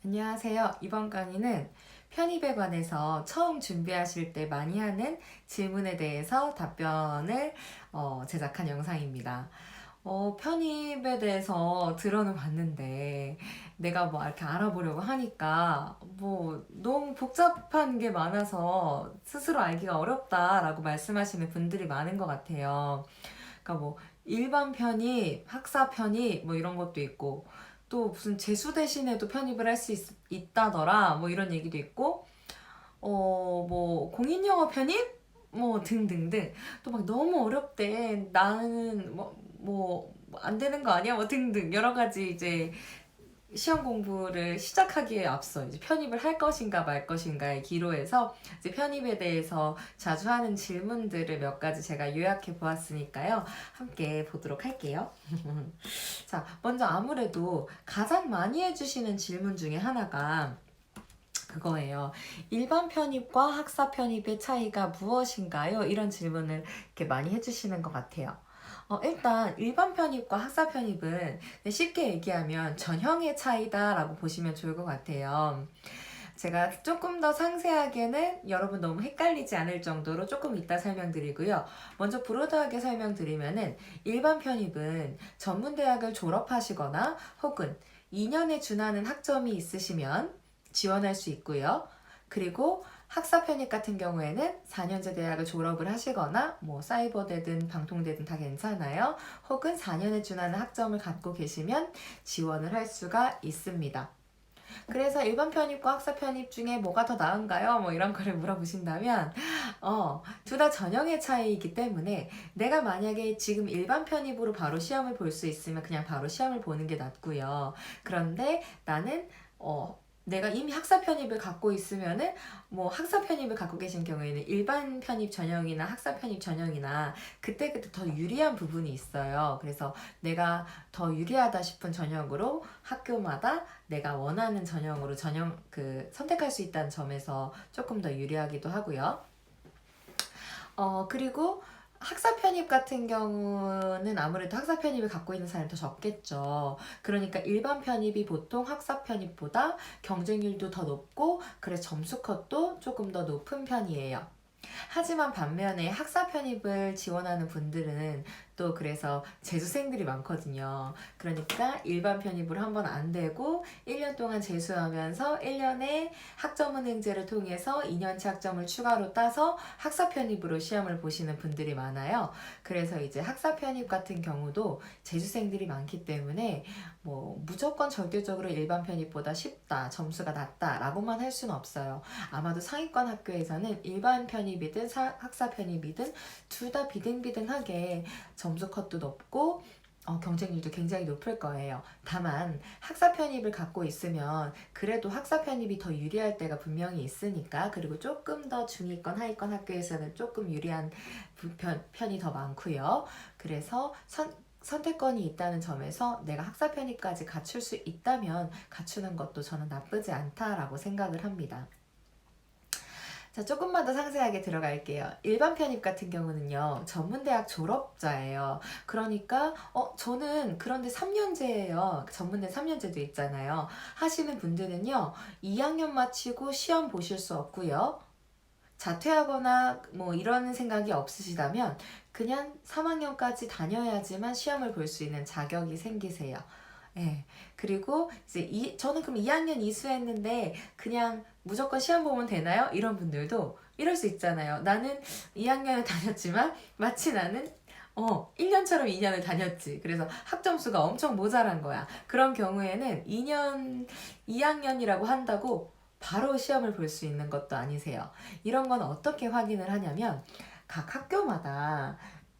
안녕하세요. 이번 강의는 편입에 관해서 처음 준비하실 때 많이 하는 질문에 대해서 답변을 제작한 영상입니다. 편입에 대해서 들어는 봤는데 내가 뭐 이렇게 알아보려고 하니까 뭐 너무 복잡한 게 많아서 스스로 알기가 어렵다라고 말씀하시는 분들이 많은 것 같아요. 그러니까 뭐 일반 편입, 학사 편입 뭐 이런 것도 있고 또 무슨 재수 대신에도 편입을 할 수 있다더라 뭐 이런 얘기도 있고 뭐 공인영어 편입 뭐 등등등 또 막 너무 어렵대 나는 뭐 안 되는 거 아니야 뭐 등등 여러 가지 이제 시험 공부를 시작하기에 앞서 이제 편입을 할 것인가 말 것인가의 기로에서 이제 편입에 대해서 자주 하는 질문들을 몇 가지 제가 요약해 보았으니까요. 함께 보도록 할게요. 자, 먼저 아무래도 가장 많이 해주시는 질문 중에 하나가 그거예요. 일반 편입과 학사 편입의 차이가 무엇인가요? 이런 질문을 이렇게 많이 해주시는 것 같아요. 일단 일반 편입과 학사 편입은 쉽게 얘기하면 전형의 차이다라고 보시면 좋을 것 같아요. 제가 조금 더 상세하게는 여러분 너무 헷갈리지 않을 정도로 조금 이따 설명드리고요. 먼저 브로드하게 설명드리면은 일반 편입은 전문대학을 졸업하시거나 혹은 2년에 준하는 학점이 있으시면 지원할 수 있고요. 그리고 학사 편입 같은 경우에는 4년제 대학을 졸업을 하시거나 뭐 사이버대든 방통대든 다 괜찮아요. 혹은 4년에 준하는 학점을 갖고 계시면 지원을 할 수가 있습니다. 그래서 일반 편입과 학사 편입 중에 뭐가 더 나은가요? 뭐 이런 거를 물어보신다면 둘 다 전형의 차이이기 때문에 내가 만약에 지금 일반 편입으로 바로 시험을 볼 수 있으면 그냥 바로 시험을 보는 게 낫고요. 그런데 나는 내가 이미 학사 편입을 갖고 있으면은 뭐 학사 편입을 갖고 계신 경우에는 일반 편입 전형이나 학사 편입 전형이나 그때그때 더 유리한 부분이 있어요. 그래서 내가 더 유리하다 싶은 전형으로 학교마다 내가 원하는 전형으로 전형 선택할 수 있다는 점에서 조금 더 유리하기도 하고요. 그리고 학사 편입 같은 경우는 아무래도 학사 편입을 갖고 있는 사람이 더 적겠죠. 그러니까 일반 편입이 보통 학사 편입보다 경쟁률도 더 높고 그래서 점수 컷도 조금 더 높은 편이에요. 하지만 반면에 학사 편입을 지원하는 분들은 또 그래서 재수생들이 많거든요. 그러니까 일반 편입으로 한번 안 되고 1년 동안 재수하면서 1년에 학점은행제를 통해서 2년치 학점을 추가로 따서 학사 편입으로 시험을 보시는 분들이 많아요. 그래서 이제 학사 편입 같은 경우도 재수생들이 많기 때문에 뭐 무조건 절대적으로 일반 편입보다 쉽다, 점수가 낮다 라고만 할 수는 없어요. 아마도 상위권 학교에서는 일반 편입이든 학사 편입이든 둘 다 비등비등하게 점수 컷도 높고 경쟁률도 굉장히 높을 거예요. 다만 학사 편입을 갖고 있으면 그래도 학사 편입이 더 유리할 때가 분명히 있으니까 그리고 조금 더 중위권 하위권 학교에서는 조금 유리한 편이 더 많고요. 그래서 선택권이 있다는 점에서 내가 학사 편입까지 갖출 수 있다면 갖추는 것도 저는 나쁘지 않다라고 생각을 합니다. 자, 조금만 더 상세하게 들어갈게요. 일반 편입 같은 경우는요, 전문대학 졸업자예요. 그러니까, 저는 그런데 3년제예요. 전문대 3년제도 있잖아요. 하시는 분들은요, 2학년 마치고 시험 보실 수 없고요. 자퇴하거나 뭐 이런 생각이 없으시다면 그냥 3학년까지 다녀야지만 시험을 볼 수 있는 자격이 생기세요. 예. 그리고 이제 저는 그럼 2학년 이수했는데 그냥 무조건 시험 보면 되나요? 이런 분들도 이럴 수 있잖아요. 나는 2학년을 다녔지만 마치 나는 1년처럼 2년을 다녔지. 그래서 학점수가 엄청 모자란 거야. 그런 경우에는 2학년이라고 한다고 바로 시험을 볼 수 있는 것도 아니세요. 이런 건 어떻게 확인을 하냐면 각 학교마다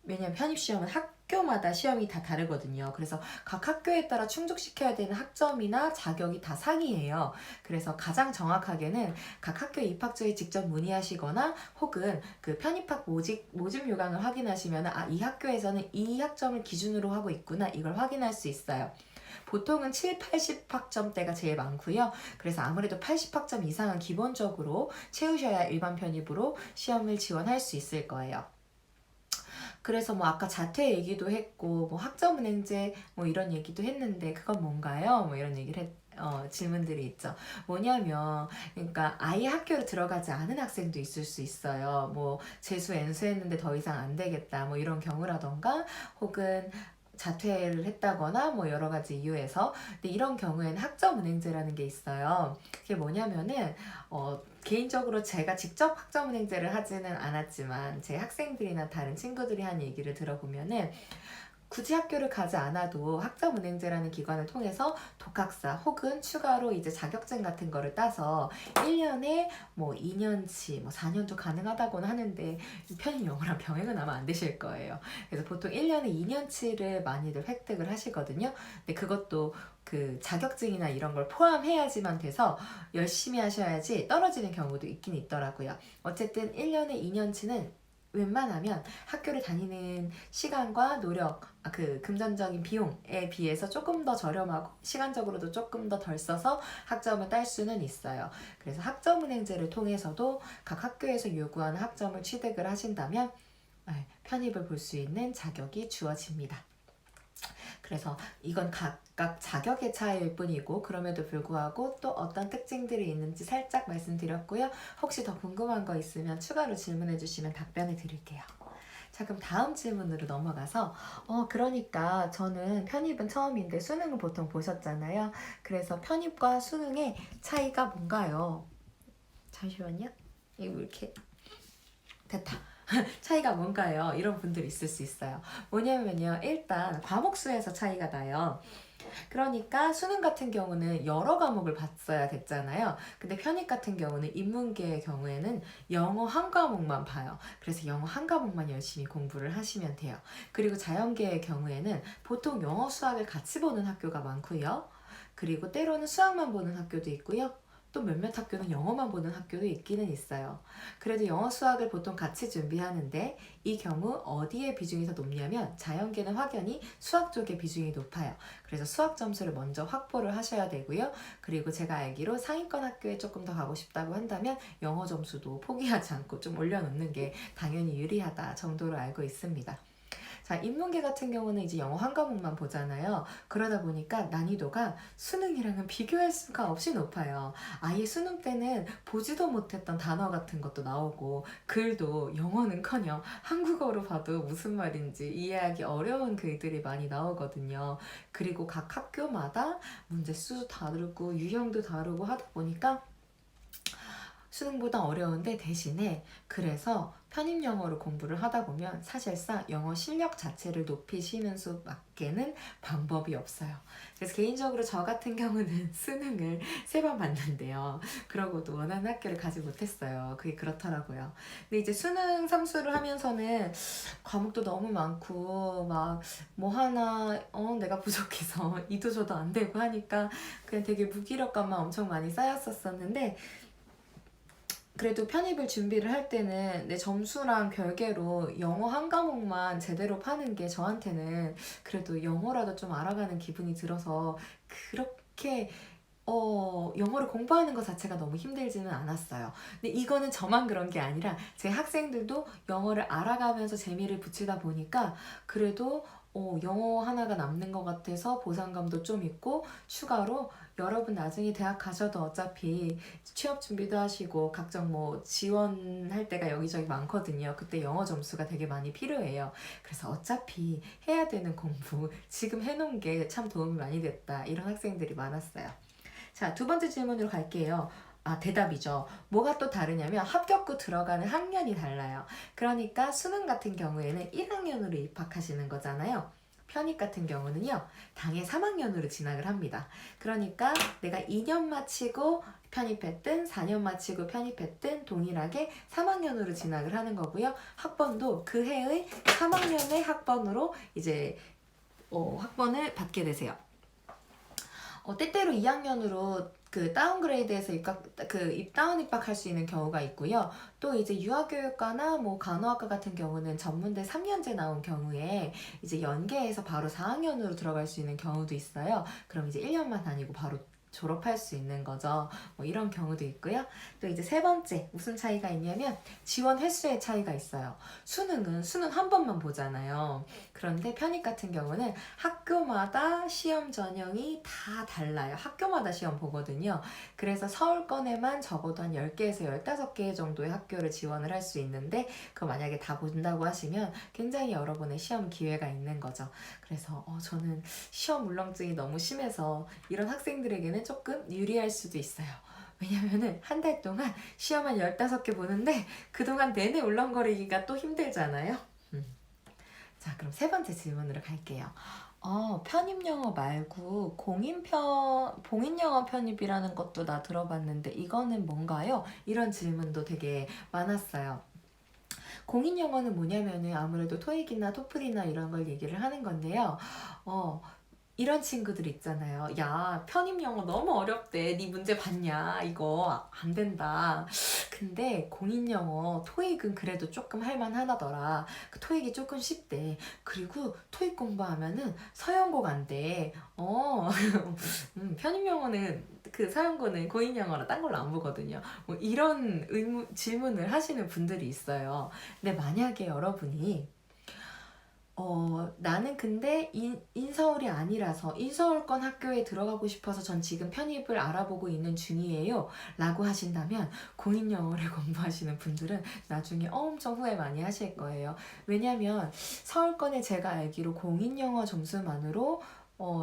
왜냐면 편입시험은 학교마다 시험이 다 다르거든요. 그래서 각 학교에 따라 충족시켜야 되는 학점이나 자격이 다 상이에요. 그래서 가장 정확하게는 각 학교 입학처에 직접 문의하시거나 혹은 그 편입학 모집 요강을 확인하시면 이 학교에서는 이 학점을 기준으로 하고 있구나 이걸 확인할 수 있어요. 보통은 7, 80학점대가 제일 많고요. 그래서 아무래도 80학점 이상은 기본적으로 채우셔야 일반 편입으로 시험을 지원할 수 있을 거예요. 그래서 뭐 아까 자퇴 얘기도 했고 뭐 학점은행제 뭐 이런 얘기도 했는데 그건 뭔가요? 뭐 이런 얘기를 질문들이 있죠. 뭐냐면, 그러니까 아예 학교로 들어가지 않은 학생도 있을 수 있어요. 뭐 재수 N수했는데 더 이상 안 되겠다, 뭐 이런 경우라던가, 혹은 자퇴를 했다거나 뭐 여러 가지 이유에서. 근데 이런 경우에는 학점은행제라는 게 있어요. 그게 뭐냐면은 개인적으로 제가 직접 학점은행제를 하지는 않았지만 제 학생들이나 다른 친구들이 한 얘기를 들어보면은, 굳이 학교를 가지 않아도 학점은행제라는 기관을 통해서 독학사 혹은 추가로 이제 자격증 같은 거를 따서 1년에 뭐 2년치, 뭐 4년도 가능하다고는 하는데 편입 영어랑 병행은 아마 안 되실 거예요. 그래서 보통 1년에 2년치를 많이들 획득을 하시거든요. 근데 그것도 그 자격증이나 이런 걸 포함해야지만 돼서 열심히 하셔야지 떨어지는 경우도 있긴 있더라고요. 어쨌든 1년에 2년치는 웬만하면 학교를 다니는 시간과 노력, 그 금전적인 비용에 비해서 조금 더 저렴하고 시간적으로도 조금 더 덜 써서 학점을 딸 수는 있어요. 그래서 학점은행제를 통해서도 각 학교에서 요구하는 학점을 취득을 하신다면 편입을 볼 수 있는 자격이 주어집니다. 그래서 이건 각각 자격의 차이일 뿐이고, 그럼에도 불구하고 또 어떤 특징들이 있는지 살짝 말씀드렸고요. 혹시 더 궁금한 거 있으면 추가로 질문해 주시면 답변해 드릴게요. 자, 그럼 다음 질문으로 넘어가서 그러니까 저는 편입은 처음인데 수능을 보통 보셨잖아요. 그래서 편입과 수능의 차이가 뭔가요? 잠시만요. 이거 이렇게 됐다. 차이가 뭔가요? 이런 분들이 있을 수 있어요. 뭐냐면요, 일단 과목 수에서 차이가 나요. 그러니까 수능 같은 경우는 여러 과목을 봤어야 됐잖아요. 근데 편입 같은 경우는 인문계의 경우에는 영어 한 과목만 봐요. 그래서 영어 한 과목만 열심히 공부를 하시면 돼요. 그리고 자연계의 경우에는 보통 영어 수학을 같이 보는 학교가 많고요. 그리고 때로는 수학만 보는 학교도 있고요. 또 몇몇 학교는 영어만 보는 학교도 있기는 있어요. 그래도 영어 수학을 보통 같이 준비하는데, 이 경우 어디에 비중이 더 높냐면 자연계는 확연히 수학 쪽에 비중이 높아요. 그래서 수학 점수를 먼저 확보를 하셔야 되고요. 그리고 제가 알기로 상위권 학교에 조금 더 가고 싶다고 한다면 영어 점수도 포기하지 않고 좀 올려놓는 게 당연히 유리하다 정도로 알고 있습니다. 자, 인문계 같은 경우는 이제 영어 한 과목만 보잖아요. 그러다 보니까 난이도가 수능이랑은 비교할 수가 없이 높아요. 아예 수능 때는 보지도 못했던 단어 같은 것도 나오고, 글도 영어는커녕 한국어로 봐도 무슨 말인지 이해하기 어려운 글들이 많이 나오거든요. 그리고 각 학교마다 문제 수 다르고 유형도 다르고 하다 보니까 수능보다 어려운데, 대신에 그래서 편입 영어로 공부를 하다 보면 사실상 영어 실력 자체를 높이시는 수밖에는 방법이 없어요. 그래서 개인적으로 저 같은 경우는 수능을 3번 봤는데요. 그러고도 원하는 학교를 가지 못했어요. 그게 그렇더라고요. 근데 이제 수능 삼수를 하면서는 과목도 너무 많고 막 뭐 하나 내가 부족해서 이도 저도 안 되고 하니까 그냥 되게 무기력감만 엄청 많이 쌓였었는데, 그래도 편입을 준비를 할 때는 내 점수랑 별개로 영어 한 과목만 제대로 파는 게 저한테는 그래도 영어라도 좀 알아가는 기분이 들어서, 그렇게 영어를 공부하는 것 자체가 너무 힘들지는 않았어요. 근데 이거는 저만 그런 게 아니라 제 학생들도 영어를 알아가면서 재미를 붙이다 보니까 그래도 영어 하나가 남는 것 같아서 보상감도 좀 있고, 추가로 여러분 나중에 대학 가셔도 어차피 취업 준비도 하시고 각종 뭐 지원할 때가 여기저기 많거든요. 그때 영어 점수가 되게 많이 필요해요. 그래서 어차피 해야 되는 공부 지금 해놓은 게 참 도움이 많이 됐다, 이런 학생들이 많았어요. 자, 두 번째 질문으로 갈게요. 대답이죠. 뭐가 또 다르냐면 합격후 들어가는 학년이 달라요. 그러니까 수능 같은 경우에는 1학년으로 입학하시는 거잖아요. 편입 같은 경우는요, 당해 3학년으로 진학을 합니다. 그러니까 내가 2년 마치고 편입했든 4년 마치고 편입했든 동일하게 3학년으로 진학을 하는 거고요. 학번도 그 해의 3학년의 학번으로 이제 학번을 받게 되세요. 때때로 2학년으로 그 다운그레이드해서 다운 입학할 수 있는 경우가 있고요. 또 이제 유아교육과나 뭐 간호학과 같은 경우는 전문대 3년제 나온 경우에 이제 연계해서 바로 4학년으로 들어갈 수 있는 경우도 있어요. 그럼 이제 1년만 다니고 바로 졸업할 수 있는 거죠. 뭐 이런 경우도 있고요. 또 이제 세 번째 무슨 차이가 있냐면 지원 횟수의 차이가 있어요. 수능은 수능 한 번만 보잖아요. 그런데 편입 같은 경우는 학교마다 시험 전형이 다 달라요. 학교마다 시험 보거든요. 그래서 서울권에만 적어도 한 10개에서 15개 정도의 학교를 지원을 할 수 있는데 그거 만약에 다 본다고 하시면 굉장히 여러 번의 시험 기회가 있는 거죠. 그래서 저는 시험 울렁증이 너무 심해서 이런 학생들에게는 조금 유리할 수도 있어요. 왜냐면은 한 달 동안 시험 한 15개 보는데 그동안 내내 울렁거리기가 또 힘들잖아요. 자, 그럼 세 번째 질문으로 갈게요. 편입영어 말고 봉인영어 편입이라는 것도 나 들어봤는데 이거는 뭔가요? 이런 질문도 되게 많았어요. 공인영어는 뭐냐면은 아무래도 토익이나 토플이나 이런 걸 얘기를 하는 건데요. 이런 친구들 있잖아요. 야, 편입영어 너무 어렵대. 네 문제 봤냐? 이거 안 된다. 근데 공인영어 토익은 그래도 조금 할만하더라. 그 토익이 조금 쉽대. 그리고 토익 공부하면은 서영고 간대. 편입영어는 그 서영고는 공인영어라 딴 걸로 안 보거든요. 뭐 이런 질문을 하시는 분들이 있어요. 근데 만약에 여러분이 나는 근데 인서울이 아니라서 인서울권 학교에 들어가고 싶어서 전 지금 편입을 알아보고 있는 중이에요 라고 하신다면 공인영어를 공부하시는 분들은 나중에 엄청 후회 많이 하실 거예요. 왜냐면 서울권에 제가 알기로 공인영어 점수만으로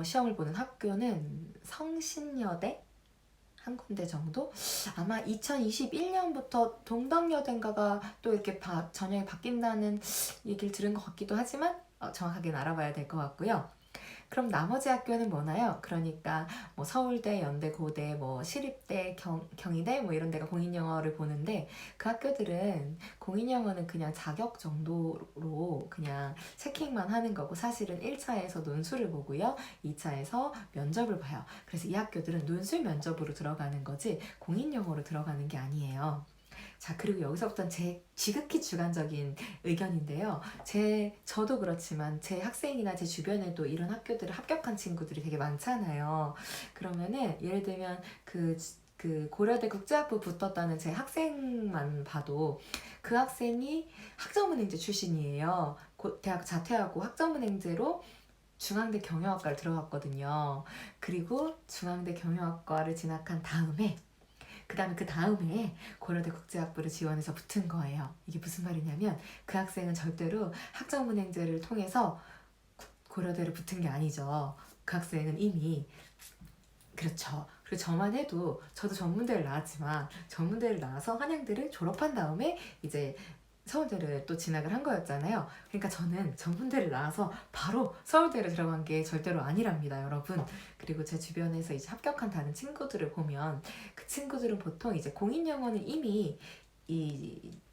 시험을 보는 학교는 성신여대? 한 군데 정도? 아마 2021년부터 동덕여대인가가 또 이렇게 전형이 바뀐다는 얘기를 들은 것 같기도 하지만 정확하게는 알아봐야 될 것 같고요. 그럼 나머지 학교는 뭐나요? 그러니까 뭐 서울대, 연대, 고대, 뭐 시립대, 경희대 뭐 이런 데가 공인영어를 보는데 그 학교들은 공인영어는 그냥 자격 정도로 그냥 체킹만 하는 거고 사실은 1차에서 논술을 보고요. 2차에서 면접을 봐요. 그래서 이 학교들은 논술 면접으로 들어가는 거지 공인영어로 들어가는 게 아니에요. 자, 그리고 여기서부터는 제 지극히 주관적인 의견인데요. 저도 그렇지만 제 학생이나 제 주변에도 이런 학교들을 합격한 친구들이 되게 많잖아요. 그러면은 예를 들면 그 고려대 국제학부 붙었다는 제 학생만 봐도 그 학생이 학점은행제 출신이에요. 대학 자퇴하고 학점은행제로 중앙대 경영학과를 들어갔거든요. 그리고 중앙대 경영학과를 진학한 다음에 그 다음에 고려대 국제학부를 지원해서 붙은 거예요. 이게 무슨 말이냐면 그 학생은 절대로 학점은행제를 통해서 고려대를 붙은 게 아니죠. 그 학생은 이미 그렇죠. 그리고 저만 해도 저도 전문대를 나왔지만 전문대를 나와서 한양대를 졸업한 다음에 이제 서울대를 또 진학을 한 거였잖아요. 그러니까 저는 전문대를 나와서 바로 서울대를 들어간 게 절대로 아니랍니다, 여러분. 그리고 제 주변에서 이제 합격한 다른 친구들을 보면 그 친구들은 보통 이제 공인영어는 이미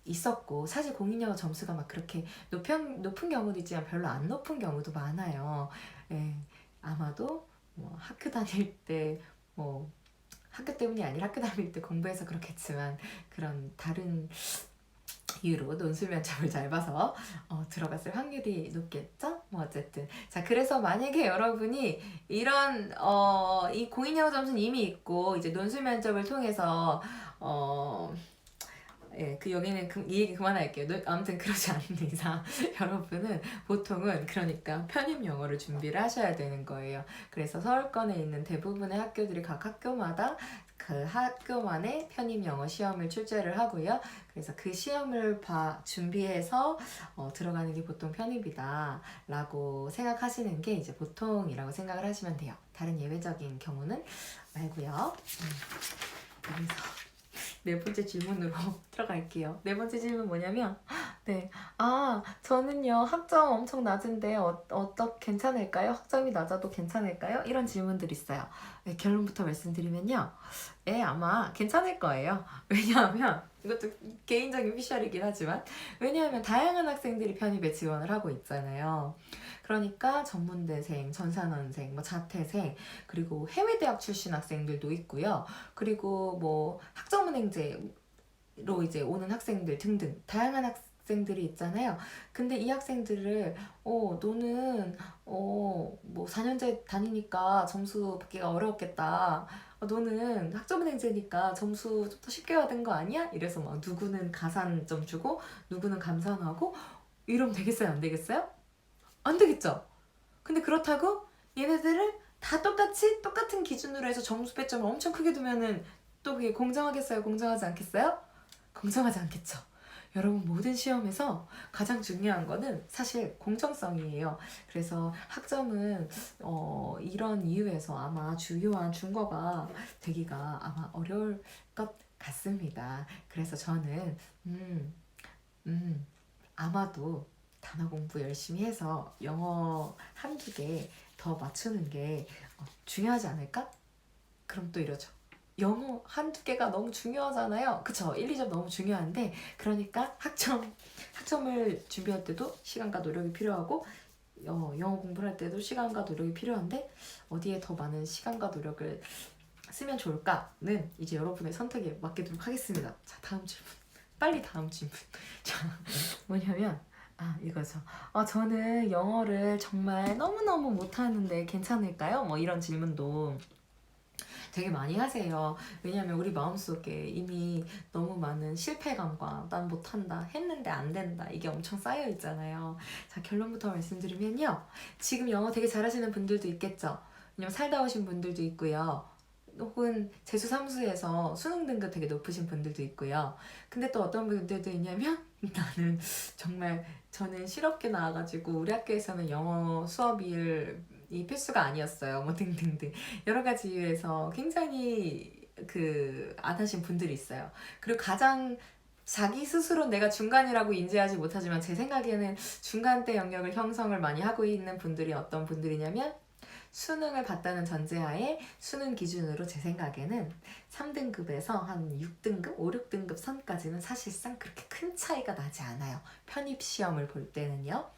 있었고 사실 공인영어 점수가 막 그렇게 높은 경우도 있지만 별로 안 높은 경우도 많아요. 예, 아마도 뭐 학교 다닐 때 뭐 학교 때문이 아니라 학교 다닐 때 공부해서 그렇겠지만 그런 다른 이유로 논술 면접을 잘 봐서 들어갔을 확률이 높겠죠? 뭐 어쨌든 자, 그래서 만약에 여러분이 이런 이 공인영어 점수는 이미 있고 이제 논술 면접을 통해서 여기는 이 얘기 그만할게요. 아무튼 그러지 않는 이상 여러분은 보통은 그러니까 편입 영어를 준비를 하셔야 되는 거예요. 그래서 서울권에 있는 대부분의 학교들이 각 학교마다 그 학교만의 편입 영어 시험을 출제를 하고요. 그래서 그 시험을 준비해서 들어가는 게 보통 편입이다 라고 생각하시는 게 이제 보통이라고 생각을 하시면 돼요. 다른 예외적인 경우는 말고요. 그래서 네 번째 질문으로 들어갈게요. 네 번째 질문 뭐냐면 네. 저는요 학점 엄청 낮은데 괜찮을까요? 학점이 낮아도 괜찮을까요? 이런 질문들이 있어요. 네, 결론부터 말씀드리면요. 아마 괜찮을 거예요. 왜냐하면 이것도 개인적인 피셜이긴 하지만 왜냐하면 다양한 학생들이 편입에 지원을 하고 있잖아요. 그러니까 전문대생, 전산원생, 뭐 자퇴생, 그리고 해외 대학 출신 학생들도 있고요. 그리고 뭐 학점은행제로 이제 오는 학생들 등등 다양한 학생들이 있잖아요. 근데 이 학생들을 너는 뭐 4년제 다니니까 점수 받기가 어려웠겠다. 너는 학점은행제니까 점수 좀 더 쉽게 받은 거 아니야? 이래서 막 누구는 가산점 주고 누구는 감산하고 이러면 되겠어요? 안 되겠어요? 안 되겠죠? 근데 그렇다고 얘네들을 다 똑같은 기준으로 해서 점수 배점을 엄청 크게 두면은 또 그게 공정하겠어요? 공정하지 않겠어요? 공정하지 않겠죠. 여러분, 모든 시험에서 가장 중요한 거는 사실 공정성이에요. 그래서 학점은 이런 이유에서 아마 주요한 준거가 되기가 아마 어려울 것 같습니다. 그래서 저는 아마도 단어 공부 열심히 해서 영어 한두 개 더 맞추는 게 중요하지 않을까? 그럼 또 이러죠. 영어 한두 개가 너무 중요하잖아요. 그쵸? 1, 2점 너무 중요한데, 그러니까 학점을 준비할 때도 시간과 노력이 필요하고, 영어 공부를 할 때도 시간과 노력이 필요한데, 어디에 더 많은 시간과 노력을 쓰면 좋을까는 이제 여러분의 선택에 맡기도록 하겠습니다. 자, 다음 질문. 빨리 다음 질문. 자, 뭐냐면, 이거죠. 저는 영어를 정말 너무너무 못하는데 괜찮을까요? 뭐 이런 질문도 되게 많이 하세요. 왜냐면 우리 마음속에 이미 너무 많은 실패감과 난 못한다, 했는데 안 된다, 이게 엄청 쌓여 있잖아요. 자, 결론부터 말씀드리면요. 지금 영어 되게 잘하시는 분들도 있겠죠. 왜냐면 살다 오신 분들도 있고요. 혹은 재수 삼수에서 수능 등급 되게 높으신 분들도 있고요. 근데 또 어떤 분들도 있냐면 나는 정말 저는 실업계 나와가지고 우리 학교에서는 영어 수업일 이 필수가 아니었어요. 뭐 등등등 여러 가지 이유에서 굉장히 안 하신 분들이 있어요. 그리고 가장 자기 스스로 내가 중간이라고 인지하지 못하지만 제 생각에는 중간대 영역을 형성을 많이 하고 있는 분들이 어떤 분들이냐면 수능을 봤다는 전제하에 수능 기준으로 제 생각에는 3등급에서 한 6등급, 5, 6등급 선까지는 사실상 그렇게 큰 차이가 나지 않아요. 편입시험을 볼 때는요.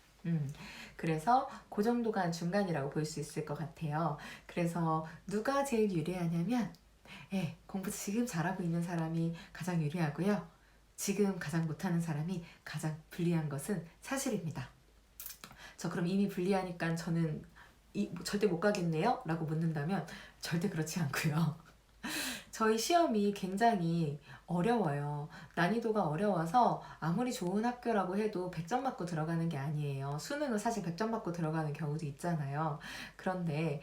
그래서 그 정도가 중간이라고 볼 수 있을 것 같아요. 그래서 누가 제일 유리하냐면 공부 지금 잘하고 있는 사람이 가장 유리하고요. 지금 가장 못하는 사람이 가장 불리한 것은 사실입니다. 저 그럼 이미 불리하니까 저는 절대 못 가겠네요? 라고 묻는다면 절대 그렇지 않고요. 저희 시험이 굉장히 어려워요. 난이도가 어려워서 아무리 좋은 학교라고 해도 100점 맞고 들어가는 게 아니에요. 수능은 사실 100점 맞고 들어가는 경우도 있잖아요. 그런데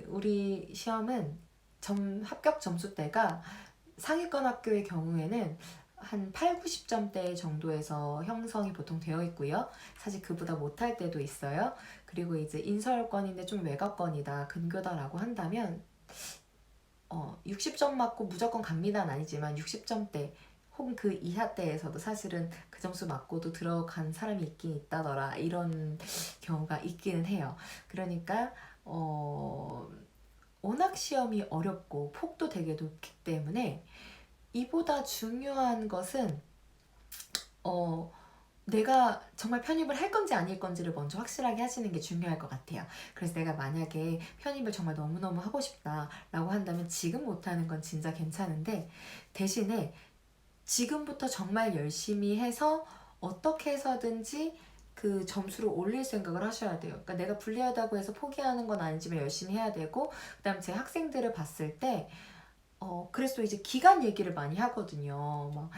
우리 시험은 합격 점수대가 상위권 학교의 경우에는 한 8, 90점대 정도에서 형성이 보통 되어 있고요. 사실 그보다 못할 때도 있어요. 그리고 이제 인서울권인데 좀 외곽권이다, 근교다라고 한다면 60점 맞고 무조건 갑니다는 아니지만 60점대 혹은 그 이하대에서도 사실은 그 점수 맞고도 들어간 사람이 있긴 있다더라, 이런 경우가 있기는 해요. 그러니까 워낙 시험이 어렵고 폭도 되게 높기 때문에 이보다 중요한 것은 내가 정말 편입을 할 건지 아닐 건지를 먼저 확실하게 하시는 게 중요할 것 같아요. 그래서 내가 만약에 편입을 정말 너무너무 하고 싶다라고 한다면 지금 못하는 건 진짜 괜찮은데, 대신에 지금부터 정말 열심히 해서 어떻게 해서든지 그 점수를 올릴 생각을 하셔야 돼요. 그러니까 내가 불리하다고 해서 포기하는 건 아니지만 열심히 해야 되고, 그 다음 제 학생들을 봤을 때 그래서 이제 기간 얘기를 많이 하거든요. 막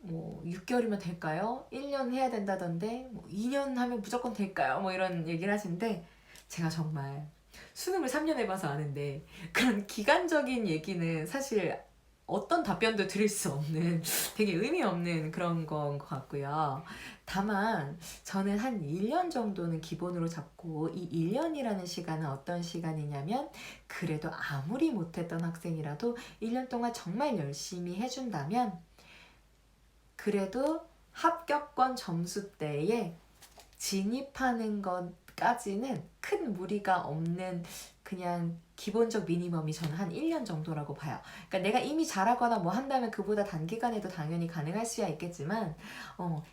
6개월이면 될까요? 1년 해야 된다던데 2년 하면 무조건 될까요? 뭐 이런 얘기를 하시는데, 제가 정말 수능을 3년 해봐서 아는데 그런 기간적인 얘기는 사실 어떤 답변도 드릴 수 없는 되게 의미 없는 그런 건 것 같고요. 다만 저는 한 1년 정도는 기본으로 잡고, 이 1년이라는 시간은 어떤 시간이냐면, 그래도 아무리 못했던 학생이라도 1년 동안 정말 열심히 해준다면 그래도 합격권 점수대에 진입하는 것까지는 큰 무리가 없는 그냥 기본적 미니멈이 저는 한 1년 정도라고 봐요. 그러니까 내가 이미 잘하거나 뭐 한다면 그보다 단기간에도 당연히 가능할 수야 있겠지만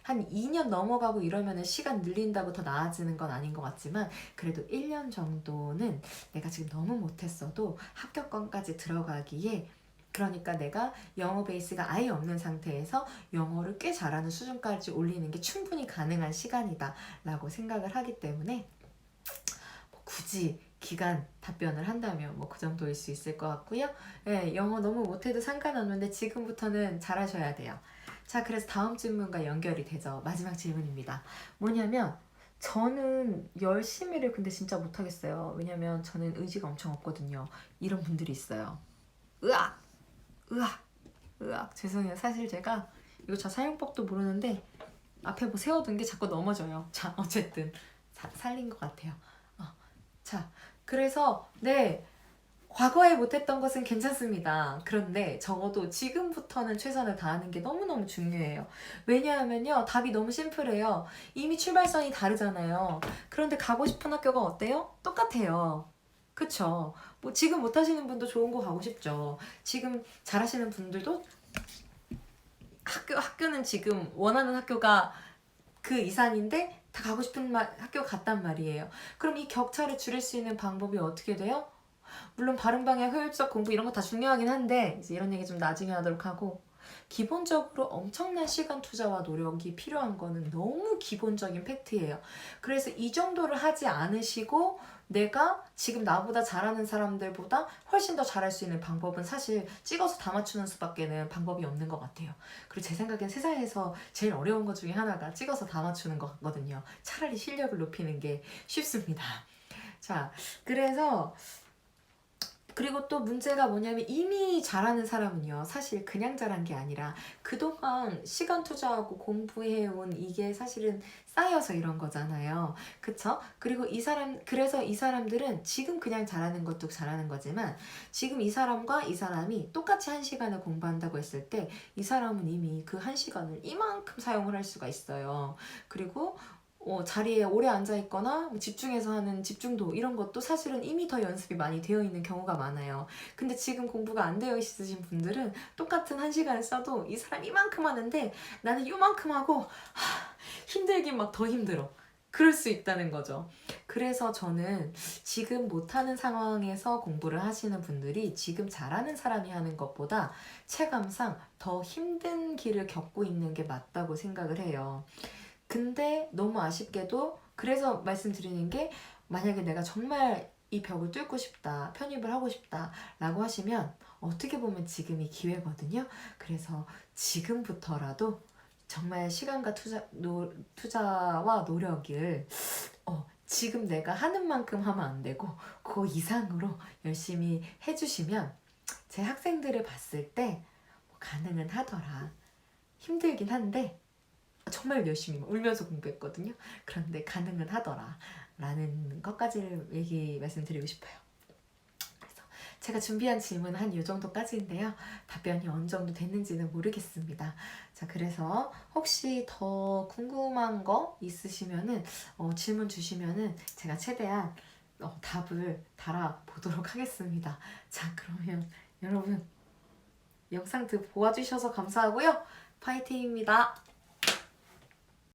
한 2년 넘어가고 이러면은 시간 늘린다고 더 나아지는 건 아닌 것 같지만, 그래도 1년 정도는 내가 지금 너무 못했어도 합격권까지 들어가기에, 그러니까 내가 영어 베이스가 아예 없는 상태에서 영어를 꽤 잘하는 수준까지 올리는 게 충분히 가능한 시간이다 라고 생각을 하기 때문에, 굳이 기간 답변을 한다면 뭐 그 정도일 수 있을 것 같고요. 예, 영어 너무 못해도 상관없는데 지금부터는 잘하셔야 돼요. 자, 그래서 다음 질문과 연결이 되죠. 마지막 질문입니다. 뭐냐면 저는 열심히를 근데 진짜 못하겠어요. 왜냐면 저는 의지가 엄청 없거든요. 이런 분들이 있어요. 으악! 으악! 으악! 죄송해요. 사실 제가 이거 저 사용법도 모르는데 앞에 뭐 세워둔 게 자꾸 넘어져요. 자, 어쨌든 살린 것 같아요. 자, 그래서 네, 과거에 못했던 것은 괜찮습니다. 그런데 적어도 지금부터는 최선을 다하는 게 너무너무 중요해요. 왜냐하면요, 답이 너무 심플해요. 이미 출발선이 다르잖아요. 그런데 가고 싶은 학교가 어때요? 똑같아요. 그쵸? 뭐 지금 못하시는 분도 좋은 거 가고 싶죠. 지금 잘하시는 분들도 학교는 지금 원하는 학교가 그 이상인데 다 가고 싶은 학교 같단 말이에요. 그럼 이 격차를 줄일 수 있는 방법이 어떻게 돼요? 물론 바른 방향, 효율적 공부 이런 거 다 중요하긴 한데 이제 이런 얘기 좀 나중에 하도록 하고 기본적으로 엄청난 시간 투자와 노력이 필요한 거는 너무 기본적인 팩트예요. 그래서 이 정도를 하지 않으시고 내가 지금 나보다 잘하는 사람들보다 훨씬 더 잘할 수 있는 방법은 사실 찍어서 다 맞추는 수밖에는 방법이 없는 것 같아요. 그리고 제 생각엔 세상에서 제일 어려운 것 중에 하나가 찍어서 다 맞추는 것 같거든요. 차라리 실력을 높이는 게 쉽습니다. 자, 그래서 그리고 또 문제가 뭐냐면 이미 잘하는 사람은요, 사실 그냥 잘한 게 아니라 그동안 시간 투자하고 공부해온 이게 사실은 쌓여서 이런 거잖아요. 그쵸? 그리고 그래서 이 사람들은 지금 그냥 잘하는 것도 잘하는 거지만 지금 이 사람과 이 사람이 똑같이 한 시간을 공부한다고 했을 때 이 사람은 이미 그 한 시간을 이만큼 사용을 할 수가 있어요. 그리고 자리에 오래 앉아 있거나 집중해서 하는 집중도 이런 것도 사실은 이미 더 연습이 많이 되어 있는 경우가 많아요. 근데 지금 공부가 안 되어 있으신 분들은 똑같은 한 시간을 써도 이 사람 이만큼 하는데 나는 이만큼 하고 힘들긴 막 더 힘들어. 그럴 수 있다는 거죠. 그래서 저는 지금 못하는 상황에서 공부를 하시는 분들이 지금 잘하는 사람이 하는 것보다 체감상 더 힘든 길을 겪고 있는 게 맞다고 생각을 해요. 근데 너무 아쉽게도 그래서 말씀드리는 게 만약에 내가 정말 이 벽을 뚫고 싶다, 편입을 하고 싶다 라고 하시면 어떻게 보면 지금이 기회거든요. 그래서 지금부터라도 정말 시간과 투자와 노력을 지금 내가 하는 만큼 하면 안 되고 그 이상으로 열심히 해주시면 제 학생들을 봤을 때 가능은 하더라. 힘들긴 한데 정말 열심히 울면서 공부했거든요. 그런데 가능은 하더라 라는 것까지를 말씀드리고 싶어요. 그래서 제가 준비한 질문은 한 이 정도까지인데요. 답변이 어느 정도 됐는지는 모르겠습니다. 자, 그래서 혹시 더 궁금한 거 있으시면은 질문 주시면은 제가 최대한 답을 달아보도록 하겠습니다. 자, 그러면 여러분 영상 보아주셔서 감사하고요. 파이팅입니다.